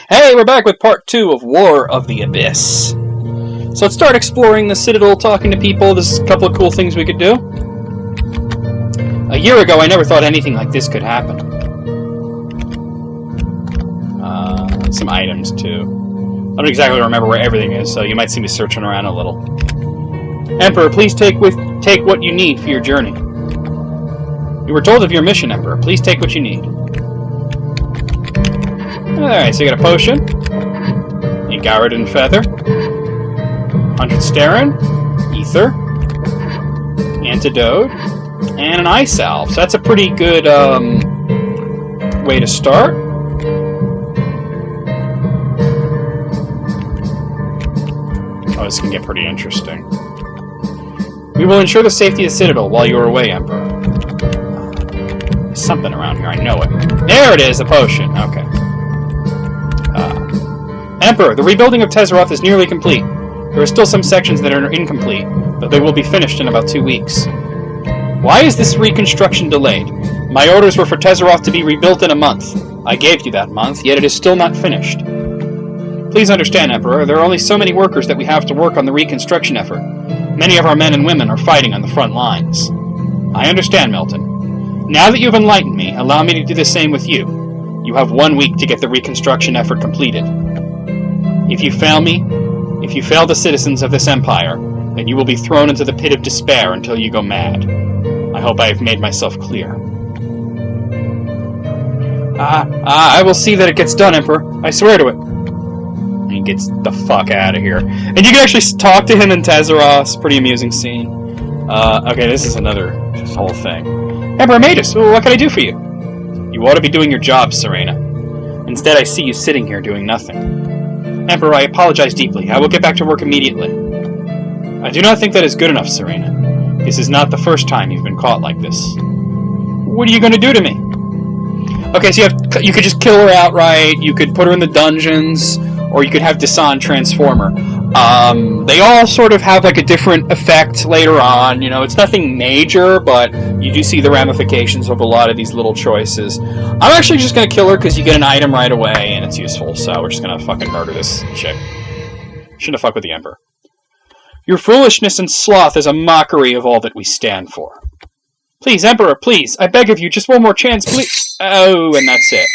Hey, we're back with part 2 of War of the Abyss. So let's start exploring the Citadel, talking to people. There's a couple of cool things we could do. A year ago, I never thought anything like this could happen. Some items, too. I don't exactly remember where everything is, so you might see me searching around a little. Emperor, please take what you need for your journey. You were told of your mission, Emperor. Please take what you need. Alright, so you got a potion, a Garrodin Feather, 100 Starin, Ether, Antidote, and an Eye Salve. So that's a pretty good way to start. Oh, this can get pretty interesting. We will ensure the safety of the Citadel while you are away, Emperor. There's something around here, I know it. There it is, a potion. Okay. Emperor, the rebuilding of Tezeroth is nearly complete. There are still some sections that are incomplete, but they will be finished in about 2 weeks. Why is this reconstruction delayed? My orders were for Tezeroth to be rebuilt in a month. I gave you that month, yet it is still not finished. Please understand, Emperor, there are only so many workers that we have to work on the reconstruction effort. Many of our men and women are fighting on the front lines. I understand, Milton. Now that you have enlightened me, allow me to do the same with you. You have 1 week to get the reconstruction effort completed. If you fail me, if you fail the citizens of this empire, then you will be thrown into the pit of despair until you go mad. I hope I have made myself clear. I will see that it gets done, Emperor. I swear to it. And he gets the fuck out of here. And you can actually talk to him in Tezeroth. It's a pretty amusing scene. Okay, this is this whole thing. Emperor Magus, what can I do for you? You ought to be doing your job, Serena. Instead, I see you sitting here doing nothing. Emperor, I apologize deeply. I will get back to work immediately. I do not think that is good enough, Serena. This is not the first time you've been caught like this. What are you going to do to me? Okay, so you could just kill her outright, you could put her in the dungeons, or you could have Desan transform her. They all sort of have like a different effect later on. You know, it's nothing major, but you do see the ramifications of a lot of these little choices. I'm actually just going to kill her because you get an item right away and it's useful, so we're just going to fucking murder this chick. Shouldn't have fucked with the Emperor. Your foolishness and sloth is a mockery of all that we stand for. Please, Emperor, please, I beg of you, just one more chance, please. Oh, and that's it.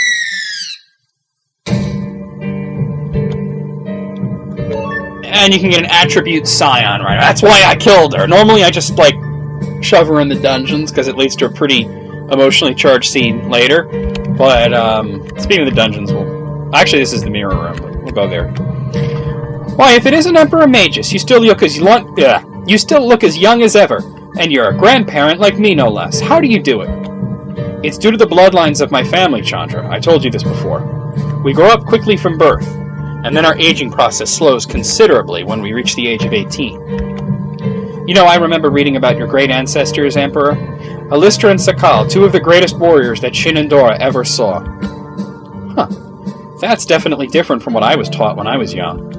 And you can get an attribute Scion, right? That's why I killed her. Normally I just, like, shove her in the dungeons, because it leads to a pretty emotionally charged scene later. But, speaking of the dungeons, actually, this is the mirror room, but we'll go there. Why, if it isn't Emperor Magus, you still look as young as ever, and you're a grandparent like me, no less. How do you do it? It's due to the bloodlines of my family, Chandra. I told you this before. We grow up quickly from birth, and then our aging process slows considerably when we reach the age of 18. You know, I remember reading about your great ancestors, Emperor. Alistra and Sakal, 2 of the greatest warriors that Shinandora ever saw. Huh. That's definitely different from what I was taught when I was young.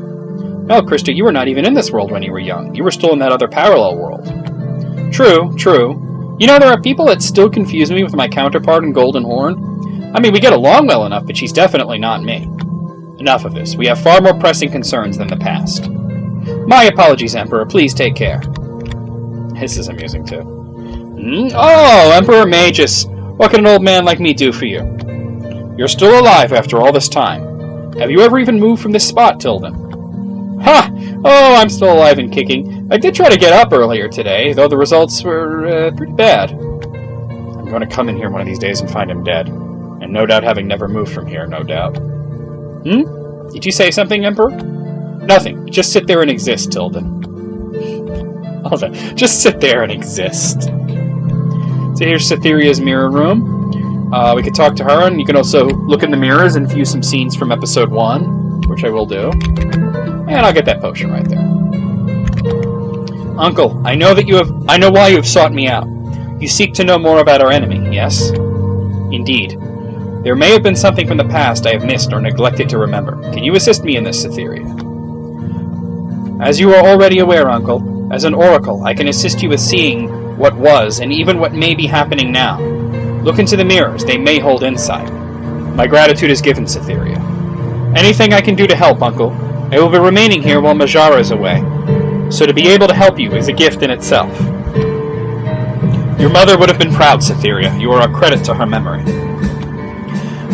Well, Krista, you were not even in this world when you were young. You were still in that other parallel world. True. You know, there are people that still confuse me with my counterpart in Golden Horn. I mean, we get along well enough, but she's definitely not me. Enough of this. We have far more pressing concerns than the past. My apologies, Emperor. Please take care. This is amusing, too. Oh, Emperor Magus. What can an old man like me do for you? You're still alive after all this time. Have you ever even moved from this spot, Tilden? Ha! Oh, I'm still alive and kicking. I did try to get up earlier today, though the results were pretty bad. I'm going to come in here one of these days and find him dead. And no doubt having never moved from here, no doubt. Did you say something, Emperor? Nothing. Just sit there and exist, Tilden. Hold on. Just sit there and exist. So here's Cytheria's mirror room. We could talk to her, and you can also look in the mirrors and view some scenes from episode 1, which I will do. And I'll get that potion right there. Uncle, I know why you have sought me out. You seek to know more about our enemy, yes? Indeed. There may have been something from the past I have missed or neglected to remember. Can you assist me in this, Cytheria? As you are already aware, Uncle, as an oracle, I can assist you with seeing what was and even what may be happening now. Look into the mirrors. They may hold insight. My gratitude is given, Cytheria. Anything I can do to help, Uncle. I will be remaining here while Majara is away, so to be able to help you is a gift in itself. Your mother would have been proud, Cytherea. You are a credit to her memory.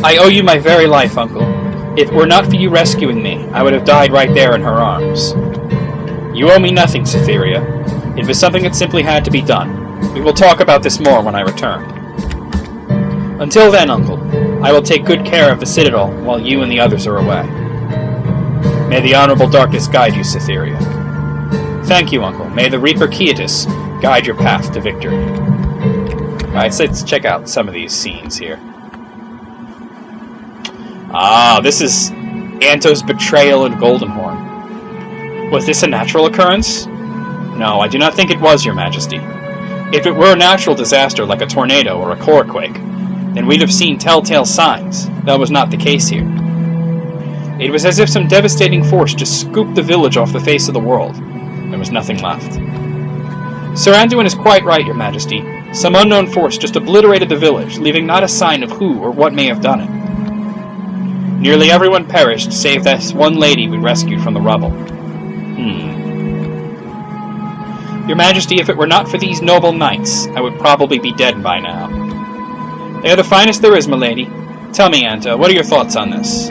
I owe you my very life, Uncle. If it were not for you rescuing me, I would have died right there in her arms. You owe me nothing, Cytherea. It was something that simply had to be done. We will talk about this more when I return. Until then, Uncle, I will take good care of the Citadel while you and the others are away. May the honorable darkness guide you, Cytherea. Thank you, Uncle. May the Reaper Quietus guide your path to victory. Alright, so let's check out some of these scenes here. Ah, this is Anto's betrayal in Goldenhorn. Was this a natural occurrence? No, I do not think it was, Your Majesty. If it were a natural disaster like a tornado or a core quake, then we'd have seen telltale signs. That was not the case here. It was as if some devastating force just scooped the village off the face of the world. There was nothing left. Sir Anduin is quite right, Your Majesty. Some unknown force just obliterated the village, leaving not a sign of who or what may have done it. Nearly everyone perished, save that one lady we rescued from the rubble. Your Majesty, if it were not for these noble knights, I would probably be dead by now. They are the finest there is, milady. Tell me, Anto, what are your thoughts on this?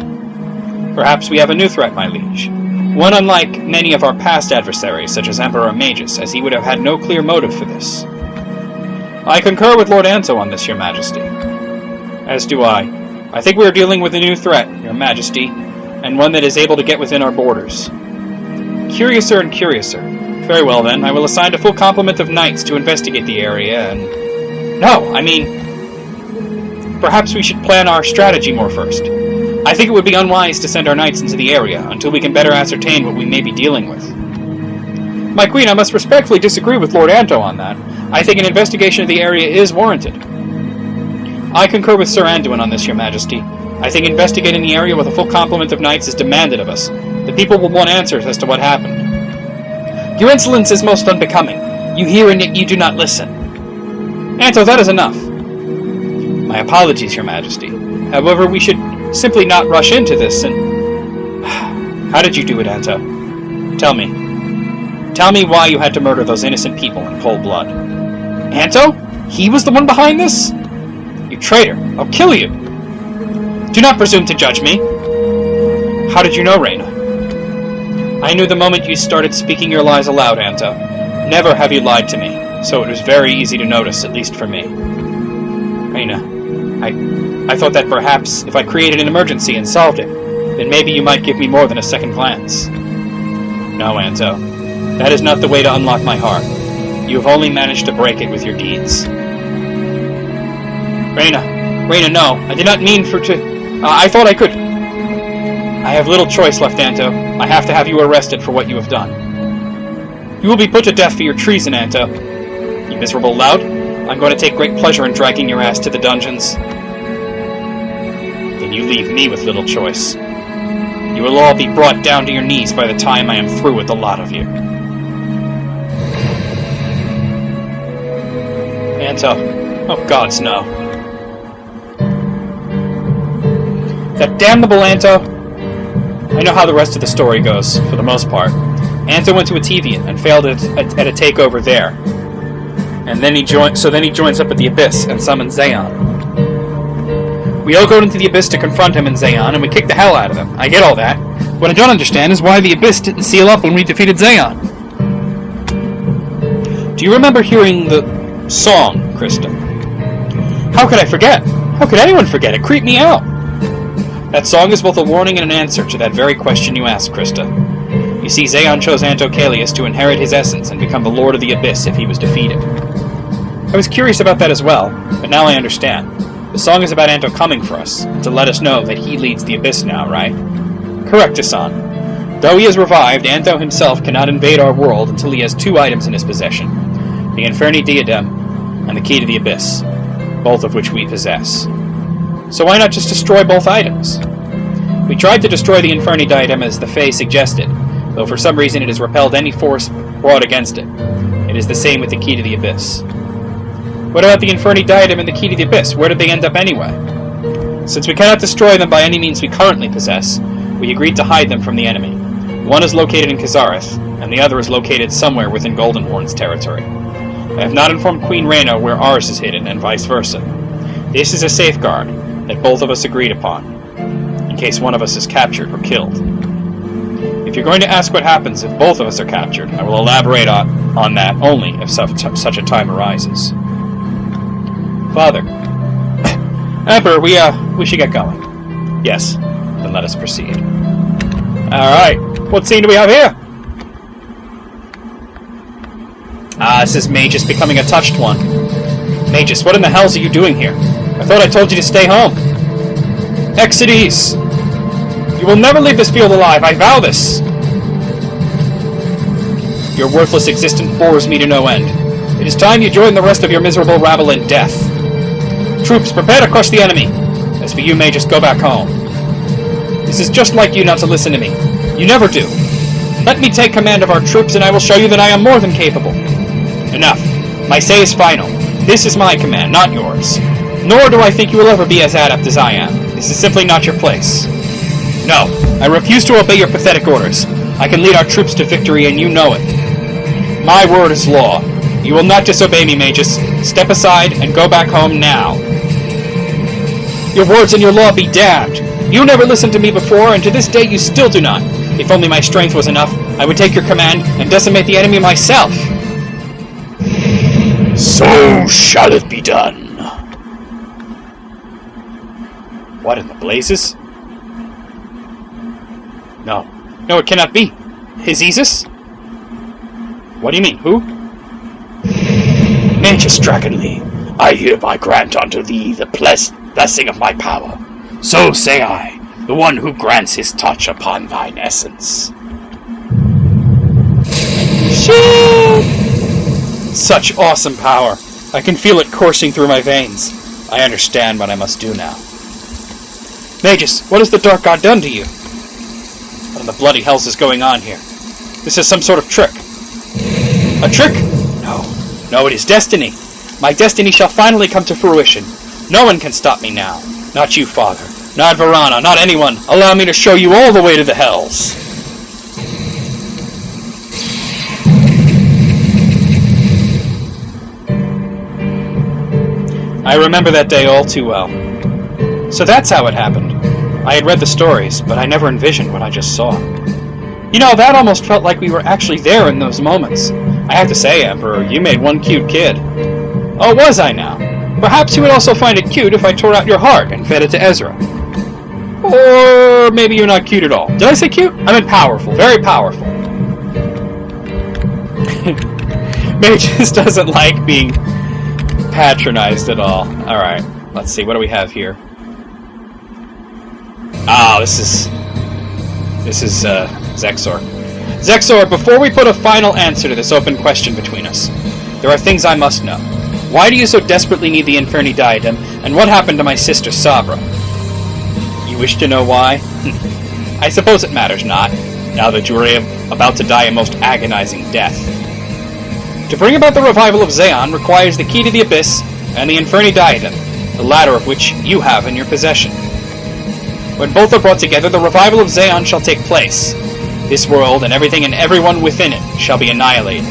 Perhaps we have a new threat, my liege. One unlike many of our past adversaries, such as Emperor Magus, as he would have had no clear motive for this. I concur with Lord Anto on this, Your Majesty. As do I. I think we are dealing with a new threat, Your Majesty, and one that is able to get within our borders. Curiouser and curiouser. Very well, then. I will assign a full complement of knights to investigate the area, and... No, I mean... Perhaps we should plan our strategy more first. I think it would be unwise to send our knights into the area until we can better ascertain what we may be dealing with. My queen, I must respectfully disagree with Lord Anto on that. I think an investigation of the area is warranted. I concur with Sir Anduin on this, Your Majesty. I think investigating the area with a full complement of knights is demanded of us. The people will want answers as to what happened. Your insolence is most unbecoming. You hear and yet you do not listen. Anto, that is enough. My apologies, Your Majesty. However, we should simply not rush into this and... How did you do it, Anto? Tell me. Tell me why you had to murder those innocent people in cold blood. Anto? He was the one behind this? You traitor! I'll kill you! Do not presume to judge me! How did you know, Reyna? I knew the moment you started speaking your lies aloud, Anto. Never have you lied to me, so it was very easy to notice, at least for me. Reyna, I thought that perhaps if I created an emergency and solved it, then maybe you might give me more than a second glance. No, Anto. That is not the way to unlock my heart. You have only managed to break it with your deeds. Reyna, no. I did not mean for to... I thought I could... I have little choice left, Anto. I have to have you arrested for what you have done. You will be put to death for your treason, Anto. You miserable lout. I'm going to take great pleasure in dragging your ass to the dungeons. Then you leave me with little choice. You will all be brought down to your knees by the time I am through with the lot of you. Anto. Oh, gods, no. That damnable Anto... I know how the rest of the story goes, for the most part. Anto went to Etevian and failed at a takeover there. And then he joins up at the Abyss and summons Zayon. We all go into the Abyss to confront him and Zayon, and we kick the hell out of them. I get all that. What I don't understand is why the Abyss didn't seal up when we defeated Zayon. Do you remember hearing the song, Krista? How could I forget? How could anyone forget? It creeped me out. That song is both a warning and an answer to that very question you asked, Krista. You see, Zayon chose Anto Kalius to inherit his essence and become the Lord of the Abyss if he was defeated. I was curious about that as well, but now I understand. The song is about Anto coming for us, and to let us know that he leads the Abyss now, right? Correct, Hassan. Though he is revived, Anto himself cannot invade our world until he has two items in his possession. The Inferni Diadem and the Key to the Abyss, both of which we possess. So why not just destroy both items? We tried to destroy the Inferni Diadem as the Fae suggested, though for some reason it has repelled any force brought against it. It is the same with the Key to the Abyss. What about the Inferni Diadem and the Key to the Abyss? Where did they end up anyway? Since we cannot destroy them by any means we currently possess, we agreed to hide them from the enemy. One is located in Kisareth, and the other is located somewhere within Goldenhorn's territory. I have not informed Queen Reyna where ours is hidden, and vice versa. This is a safeguard that both of us agreed upon, in case one of us is captured or killed. If you're going to ask what happens if both of us are captured, I will elaborate on that only if such a time arises. Father. Emperor, we should get going. Yes, then let us proceed. Alright, what scene do we have here? This is Magus becoming a touched one. Magus, what in the hells are you doing here? I thought I told you to stay home. Exides! You will never leave this field alive, I vow this! Your worthless existence bores me to no end. It is time you join the rest of your miserable rabble in death. Troops, prepare to crush the enemy! As for you, Magus, go back home. This is just like you not to listen to me. You never do. Let me take command of our troops and I will show you that I am more than capable. Enough. My say is final. This is my command, not yours. Nor do I think you will ever be as adept as I am. This is simply not your place. No, I refuse to obey your pathetic orders. I can lead our troops to victory and you know it. My word is law. You will not disobey me, Magus. Step aside and go back home now. Your words and your law be damned. You never listened to me before, and to this day you still do not. If only my strength was enough, I would take your command and decimate the enemy myself. So shall it be done. What in the blazes? No, it cannot be. His Isis? What do you mean, who? Magus Dragonly, I hereby grant unto thee the blessing of my power. So say I, the one who grants his touch upon thine essence. Shit! Such awesome power. I can feel it coursing through my veins. I understand what I must do now. Magus, what has the Dark God done to you? What in the bloody hells is going on here? This is some sort of trick. A trick? No, it is destiny. My destiny shall finally come to fruition. No one can stop me now. Not you, Father. Not Varana. Not anyone. Allow me to show you all the way to the hells. I remember that day all too well. So that's how it happened. I had read the stories, but I never envisioned what I just saw. You know, that almost felt like we were actually there in those moments. I have to say, Emperor, you made one cute kid. Oh, was I now? Perhaps you would also find it cute if I tore out your heart and fed it to Ezra. Or maybe you're not cute at all. Did I say cute? I meant powerful. Very powerful. Magus doesn't like being patronized at all. Alright, let's see. What do we have here? Ah, this is Zexor. Zexor, before we put a final answer to this open question between us, there are things I must know. Why do you so desperately need the Inferni diadem, and what happened to my sister Sabra? You wish to know why? I suppose it matters not, now that you are about to die a most agonizing death. To bring about the revival of Zeon requires the key to the Abyss and the Inferni diadem, the latter of which you have in your possession. When both are brought together, the revival of Zeon shall take place. This world and everything and everyone within it shall be annihilated.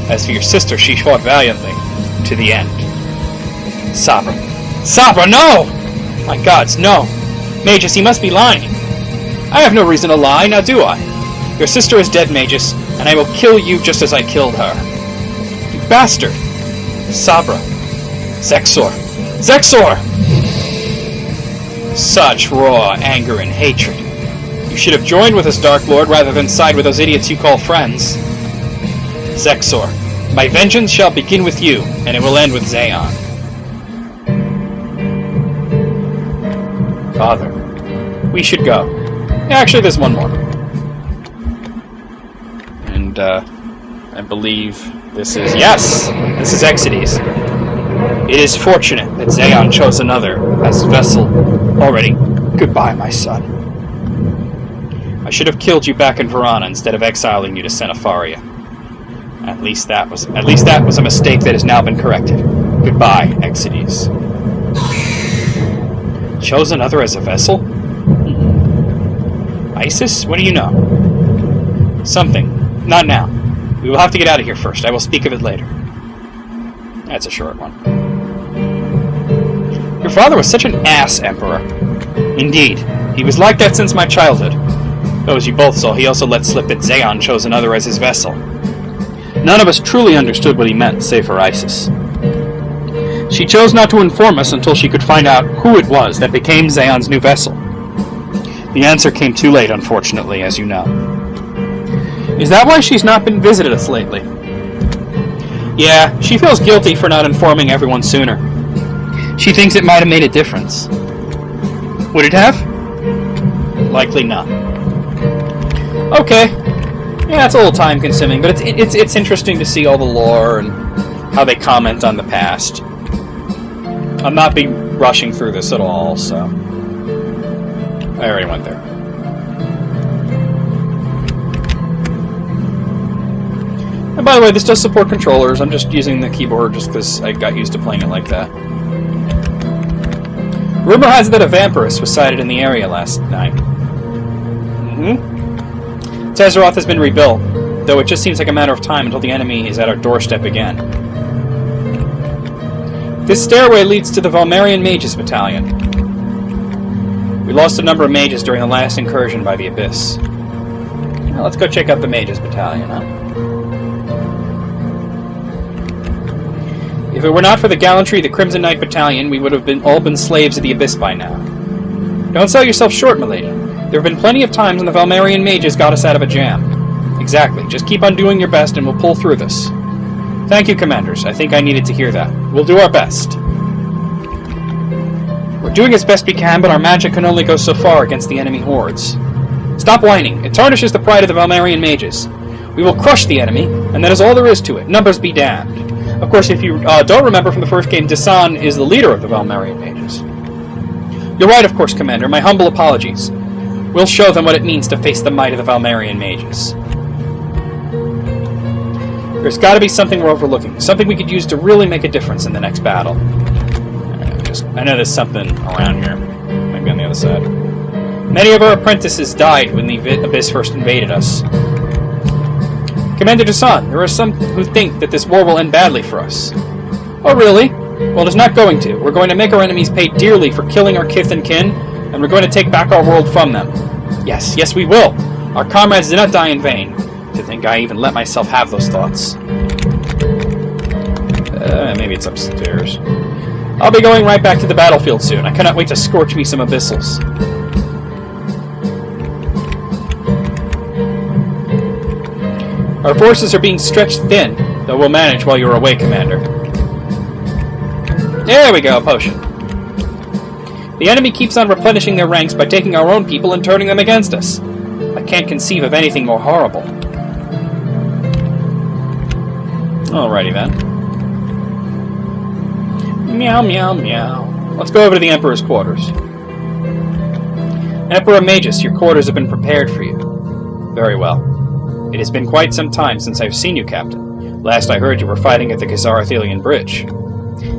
As for your sister, she fought valiantly, to the end. Sabra. Sabra, no! My gods, no. Magus, he must be lying. I have no reason to lie, now do I? Your sister is dead, Magus, and I will kill you just as I killed her. You bastard! Sabra. Zexor. Zexor! Such raw anger and hatred. You should have joined with us, Dark Lord, rather than side with those idiots you call friends. Zexor, my vengeance shall begin with you, and it will end with Zeon. Father, we should go. Actually, there's one more. And, I believe this is... Yes! This is Exides. It is fortunate that Zeon chose another as vessel already. Goodbye, my son. I should have killed you back in Varana instead of exiling you to Senefaria. At least that was a mistake that has now been corrected. Goodbye, Exides. Chose another as a vessel? ISIS? What do you know? Something. Not now. We will have to get out of here first. I will speak of it later. That's a short one. Your father was such an ass, Emperor. Indeed. He was like that since my childhood. Though, as you both saw, he also let slip that Zayon chose another as his vessel. None of us truly understood what he meant, save for Isis. She chose not to inform us until she could find out who it was that became Zayon's new vessel. The answer came too late, unfortunately, as you know. Is that why she's not been visited us lately? Yeah, she feels guilty for not informing everyone sooner. She thinks it might have made a difference. Would it have? Likely not. Okay. Yeah, it's a little time-consuming, but it's interesting to see all the lore and how they comment on the past. I'll not be rushing through this at all, so... I already went there. And by the way, this does support controllers. I'm just using the keyboard just because I got used to playing it like that. Rumor has it that a vampiress was sighted in the area last night. Tezeroth has been rebuilt, though it just seems like a matter of time until the enemy is at our doorstep again. This stairway leads to the Valmerian Mages Battalion. We lost a number of mages during the last incursion by the Abyss. Now let's go check out the Mages Battalion, huh? If it were not for the gallantry of the Crimson Knight Battalion, we would have all been slaves of the Abyss by now. Don't sell yourself short, milady. There have been plenty of times when the Valmerian mages got us out of a jam. Exactly. Just keep on doing your best and we'll pull through this. Thank you, Commanders. I think I needed to hear that. We'll do our best. We're doing as best we can, but our magic can only go so far against the enemy hordes. Stop whining. It tarnishes the pride of the Valmerian mages. We will crush the enemy, and that is all there is to it. Numbers be damned. Of course, if you don't remember from the first game, Dasan is the leader of the Valmerian mages. You're right, of course, Commander. My humble apologies. We'll show them what it means to face the might of the Valmerian mages. There's got to be something we're overlooking. Something we could use to really make a difference in the next battle. I know there's something around here. Maybe on the other side. Many of our apprentices died when the Abyss first invaded us. Commander Dasan, there are some who think that this war will end badly for us. Oh, really? Well, it's not going to. We're going to make our enemies pay dearly for killing our kith and kin, and we're going to take back our world from them. Yes, yes we will. Our comrades did not die in vain. To think I even let myself have those thoughts. Maybe it's upstairs. I'll be going right back to the battlefield soon. I cannot wait to scorch me some abyssals. Our forces are being stretched thin, though we'll manage while you're away, Commander. There we go, a potion. The enemy keeps on replenishing their ranks by taking our own people and turning them against us. I can't conceive of anything more horrible. Alrighty then. Meow, meow, meow. Let's go over to the Emperor's quarters. Emperor Magus, your quarters have been prepared for you. Very well. It has been quite some time since I've seen you, Captain. Last I heard you were fighting at the Kisareth Bridge.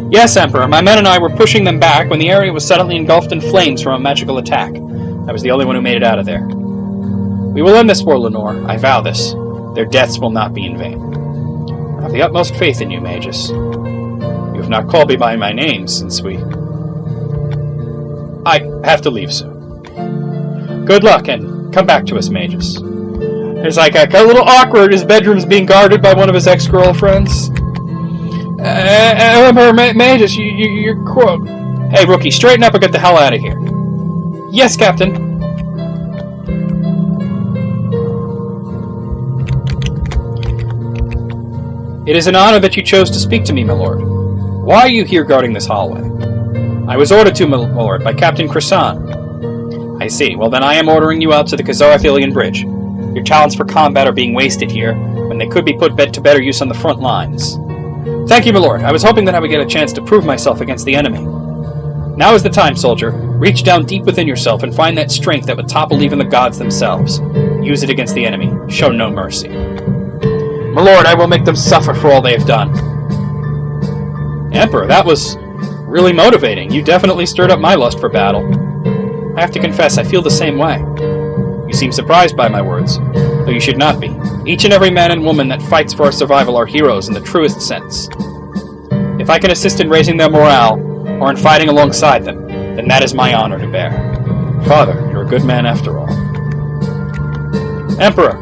Yes, Emperor. My men and I were pushing them back when the area was suddenly engulfed in flames from a magical attack. I was the only one who made it out of there. We will end this war, Lenore. I vow this. Their deaths will not be in vain. I have the utmost faith in you, Magus. You have not called me by my name since we... I have to leave soon. Good luck, and come back to us, Magus. It's like a little awkward. His bedroom's being guarded by one of his ex-girlfriends. Emperor Magus, you're quote. Hey, rookie, straighten up and get the hell out of here. Yes, Captain. It is an honor that you chose to speak to me, my lord. Why are you here guarding this hallway? I was ordered to, my lord, by Captain Croissant. I see. Well, then I am ordering you out to the Kisareth Bridge. Your talents for combat are being wasted here, when they could be put to better use on the front lines. Thank you, my lord. I was hoping that I would get a chance to prove myself against the enemy. Now is the time, soldier. Reach down deep within yourself and find that strength that would topple even the gods themselves. Use it against the enemy. Show no mercy. My lord, I will make them suffer for all they have done. Emperor, that was really motivating. You definitely stirred up my lust for battle. I have to confess, I feel the same way. You seem surprised by my words, though you should not be. Each and every man and woman that fights for our survival are heroes in the truest sense. If I can assist in raising their morale, or in fighting alongside them, then that is my honor to bear. Father, you're a good man after all. Emperor,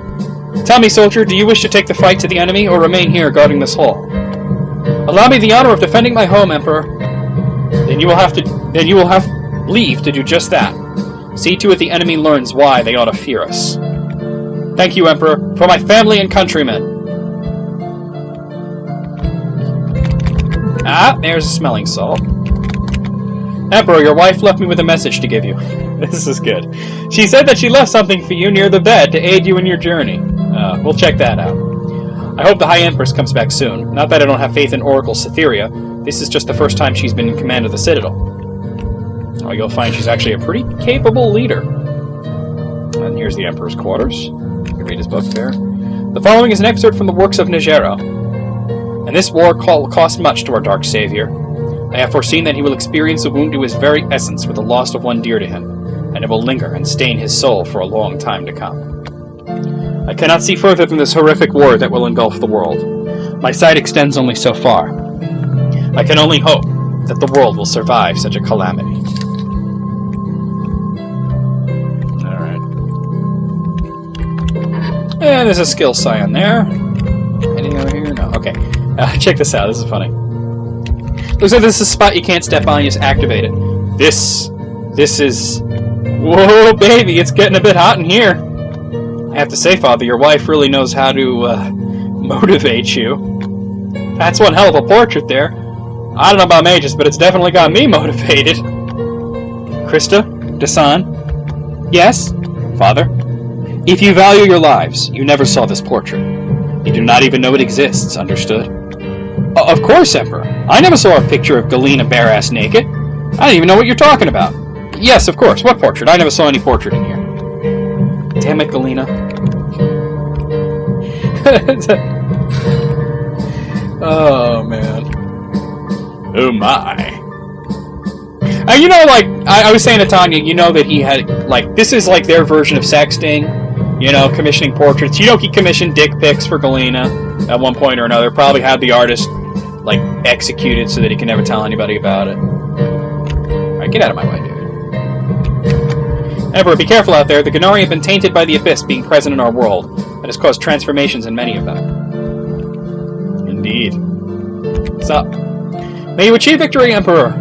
tell me, soldier, do you wish to take the fight to the enemy, or remain here guarding this hall? Allow me the honor of defending my home, Emperor. Then you will have leave to do just that. See to it the enemy learns why they ought to fear us. Thank you, Emperor, for my family and countrymen. Ah, there's a smelling salt. Emperor, your wife left me with a message to give you. This is good. She said that she left something for you near the bed to aid you in your journey. We'll check that out. I hope the High Empress comes back soon. Not that I don't have faith in Oracle Cytherea. This is just the first time she's been in command of the Citadel. Oh, you'll find she's actually a pretty capable leader. And here's the Emperor's quarters. You can read his book there. The following is an excerpt from the works of Nigero. And this war cost much to our dark savior. I have foreseen that he will experience a wound to his very essence with the loss of one dear to him, and it will linger and stain his soul for a long time to come. I cannot see further than this horrific war that will engulf the world. My sight extends only so far. I can only hope that the world will survive such a calamity. Alright. And there's a skill scion there. Anything over here? No. Okay. Check this out. This is funny. Looks like this is a spot you can't step on. You just activate it. This is... Whoa, baby. It's getting a bit hot in here. I have to say, Father, your wife really knows how to motivate you. That's one hell of a portrait there. I don't know about mages, but it's definitely got me motivated. Krista? Dasan? Yes? Father? If you value your lives, you never saw this portrait. You do not even know it exists, understood? Of course, Emperor. I never saw a picture of Galena bare-ass naked. I don't even know what you're talking about. Yes, of course. What portrait? I never saw any portrait in here. Damn it, Galena. Oh, man. Oh, my. You know, like, I was saying to Tanya, you know that he had, like, this is like their version of sexting. You know, commissioning portraits. You know, he commissioned dick pics for Galena at one point or another. Probably had the artist, like, executed so that he can never tell anybody about it. Alright, get out of my way, dude. Emperor, be careful out there. The Gennari have been tainted by the Abyss being present in our world. That has caused transformations in many of them. Indeed. What's up? May you achieve victory, Emperor!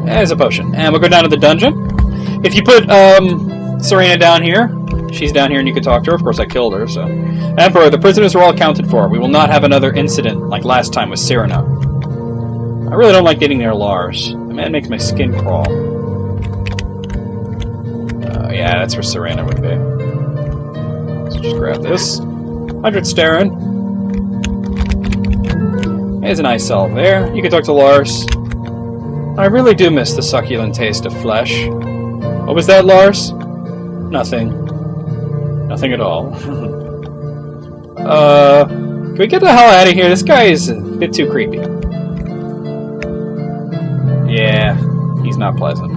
There's a potion. And we'll go down to the dungeon. If you put, Serena down here. She's down here and you can talk to her. Of course, I killed her, so... Emperor, the prisoners are all accounted for. We will not have another incident like last time with Cyrano. I really don't like getting near Lars. The man makes my skin crawl. Yeah, that's where Serena would be. So just grab this. 100 Starin. There's an ice salve there. You can talk to Lars. I really do miss the succulent taste of flesh. What was that, Lars? Nothing. Nothing at all. Can we get the hell out of here? This guy is a bit too creepy. Yeah, he's not pleasant.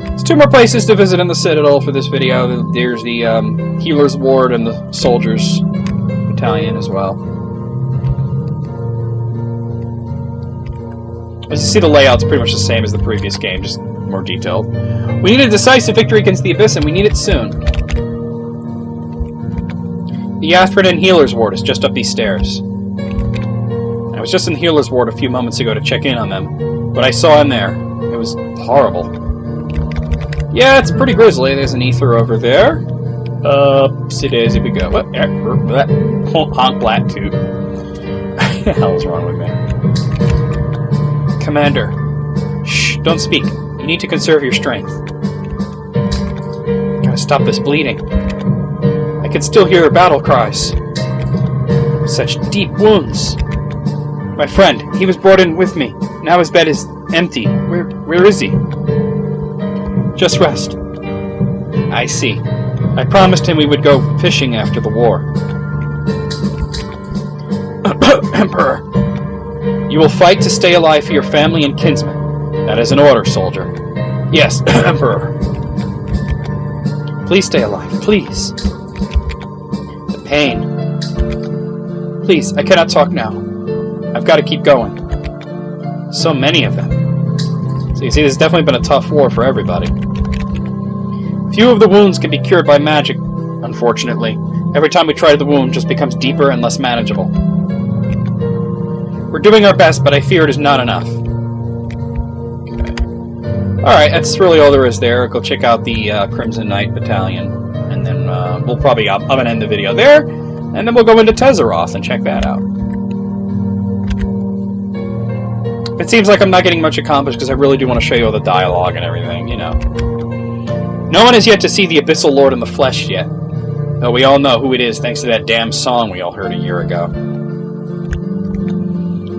There's 2 more places to visit in the Citadel for this video. There's the Healer's Ward and the Soldiers Battalion as well. As you see, the layout's pretty much the same as the previous game, just more detailed. We need a decisive victory against the Abyss, and we need it soon. The Yathrin Healer's Ward is just up these stairs. I was just in the Healer's Ward a few moments ago to check in on them. What I saw in there, it was horrible. Yeah, it's pretty grisly. There's an ether over there. Upsy-daisy we go. What? Honk black tube. What the hell is wrong with me? Commander. Shh, don't speak. You need to conserve your strength. Gotta stop this bleeding. I can still hear her battle cries. Such deep wounds. My friend, he was brought in with me. Now his bed is empty. Where is he? Just rest. I see. I promised him we would go fishing after the war. Emperor. You will fight to stay alive for your family and kinsmen. That is an order, soldier. Yes, Emperor. Please stay alive, please. The pain. Please, I cannot talk now. I've got to keep going. So many of them. So you see, this has definitely been a tough war for everybody. Few of the wounds can be cured by magic, unfortunately. Every time we try the wound, it just becomes deeper and less manageable. We're doing our best, but I fear it is not enough. Okay. Alright, that's really all there is there. Go check out the Crimson Knight Battalion. And then we'll probably... I'm going to end the video there. And then we'll go into Tezeroth and check that out. It seems like I'm not getting much accomplished because I really do want to show you all the dialogue and everything, you know. No one has yet to see the Abyssal Lord in the flesh yet. Though we all know who it is thanks to that damn song we all heard a year ago.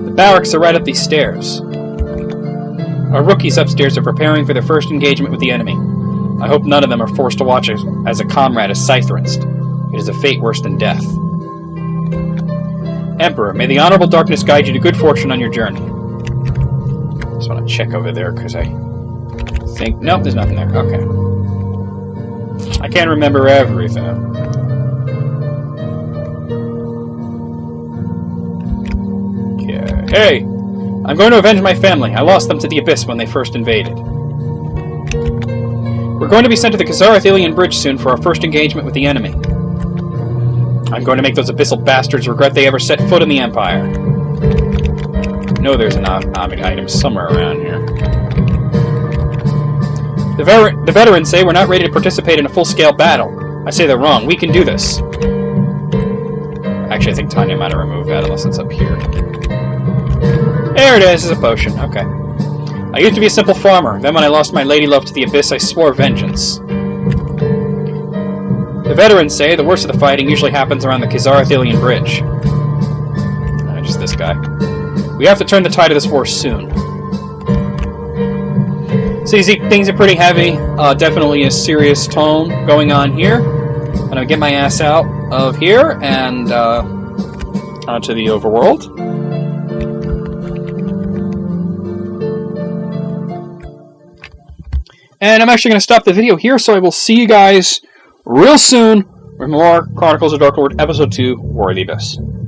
The barracks are right up these stairs. Our rookies upstairs are preparing for their first engagement with the enemy. I hope none of them are forced to watch as a comrade is scythe-rinsed. It is a fate worse than death. Emperor, may the honorable darkness guide you to good fortune on your journey. Just want to check over there because I think... Nope, there's nothing there. Okay. I can't remember everything. Okay. Hey! I'm going to avenge my family. I lost them to the Abyss when they first invaded. We're going to be sent to the Kisareth Bridge soon for our first engagement with the enemy. I'm going to make those abyssal bastards regret they ever set foot in the Empire. I know there's an Omni item somewhere around here. The veterans say we're not ready to participate in a full-scale battle. I say they're wrong. We can do this. Actually, I think Tanya might have removed that unless it's up here. There it is. It's a potion. Okay. I used to be a simple farmer. Then when I lost my lady love to the Abyss, I swore vengeance. The veterans say the worst of the fighting usually happens around the Kisareth Bridge. Just this guy. We have to turn the tide of this war soon. So you see, things are pretty heavy. Definitely a serious tone going on here. I'm going to get my ass out of here and onto the overworld. And I'm actually going to stop the video here, so I will see you guys real soon with more Chronicles of Dark Lord Episode 2, War of the Abyss.